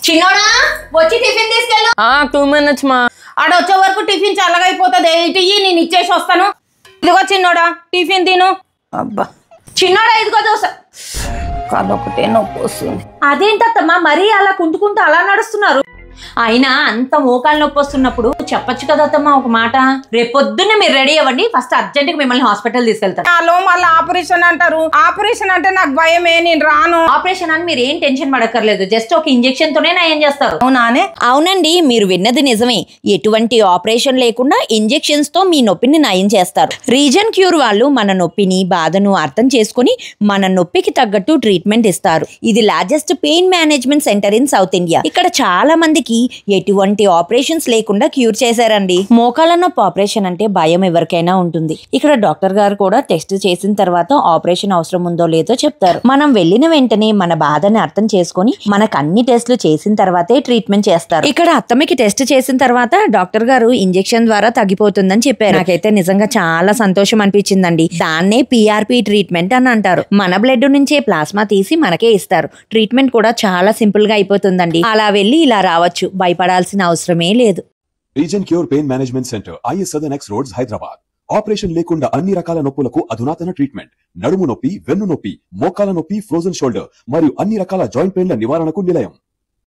చిన్నోడా వచ్చి టిఫిన్ తీసుకెళ్ళు. 2 minutes మా. ఆడ వచ్చే వరకు టిఫిన్ చల్లగా అయిపోతుంది. ఏంటి నేను ఇచ్చేసి వస్తాను. ఇదిగో చిన్నోడా టిఫిన్ తిను. అబ్బా చిన్నోడా ఇదిగో దోశ. కాదొకటే నొప్పి వస్తుంది. అదేంటమ్మా మరీ అలా కుంటుకుంటూ అలా నడుస్తున్నారు? అయినా అంత మోకాలు నొప్పి వస్తున్నప్పుడు చెప్పొచ్చు కదా అత్తమ్మా ఒక మాట. రేపొద్దున్నే మీరు రెడీ అవ్వండి, ఫస్ట్ అర్జెంట్ గా మిమ్మల్ని హాస్పిటల్ తీసుకెళ్తారు. మళ్ళీ ఆపరేషన్ అంటారు. ఆపరేషన్ అంటే నాకు భయమే, నేను రాను. ఆపరేషన్ అని మీరు ఏం టెన్షన్ పడక్కర్లేదు, జస్ట్ ఒక ఇంజెక్షన్ తోనే నయం చేస్తారు. అవునానే? అవునండి, మీరు విన్నది నిజమే. ఎటువంటి ఆపరేషన్ లేకుండా ఇంజెక్షన్స్ తో మీ నొప్పిని నయం చేస్తారు. రీజన్ క్యూర్ వాళ్ళు మన నొప్పిని బాధను అర్థం చేసుకుని మన నొప్పికి తగ్గట్టు ట్రీట్మెంట్ ఇస్తారు. ఇది largest pain management centre in south India. ఇక్కడ చాలా మందికి ఎటువంటి ఆపరేషన్స్ లేకుండా క్యూర్ చేశారండి. మోకాళ్ళ నొప్పి ఆపరేషన్ అంటే భయం ఎవరికైనా ఉంటుంది. ఇక్కడ డాక్టర్ గారు కూడా టెస్ట్ చేసిన తర్వాత ఆపరేషన్ అవసరం ఉందో లేదో చెప్తారు. మనం వెళ్ళిన వెంటనే మన బాధని అర్థం చేసుకుని మనకు అన్ని టెస్టులు చేసిన తర్వాతే ట్రీట్మెంట్ చేస్తారు. ఇక్కడ అత్తమ్మకి టెస్ట్ చేసిన తర్వాత డాక్టర్ గారు ఇంజెక్షన్ ద్వారా తగ్గిపోతుందని చెప్పారు. నాకైతే నిజంగా చాలా సంతోషం అనిపించిందండి. దాన్నే PRP ట్రీట్మెంట్ అని అంటారు. మన బ్లడ్ నుంచే ప్లాస్మా తీసి మనకే ఇస్తారు. ట్రీట్మెంట్ కూడా చాలా సింపుల్ గా అయిపోతుందండి. అలా వెళ్ళి ఇలా రావచ్చు, భయపడాల్సిన అవసరమే లేదు. Reason cure pain management centre, IS Southern X Roads, Hyderabad. Operation లేకుండా అన్ని రకాల నొప్పులకు అధునాతన ట్రీట్మెంట్. నడుము నొప్పి, వెన్ను నొప్పి, మోకాల నొప్పి, ఫ్రోజన్ షోల్డర్ మరియు అన్ని రకాల జాయింట్ పెయిన్ల నివారణకు నిలయం.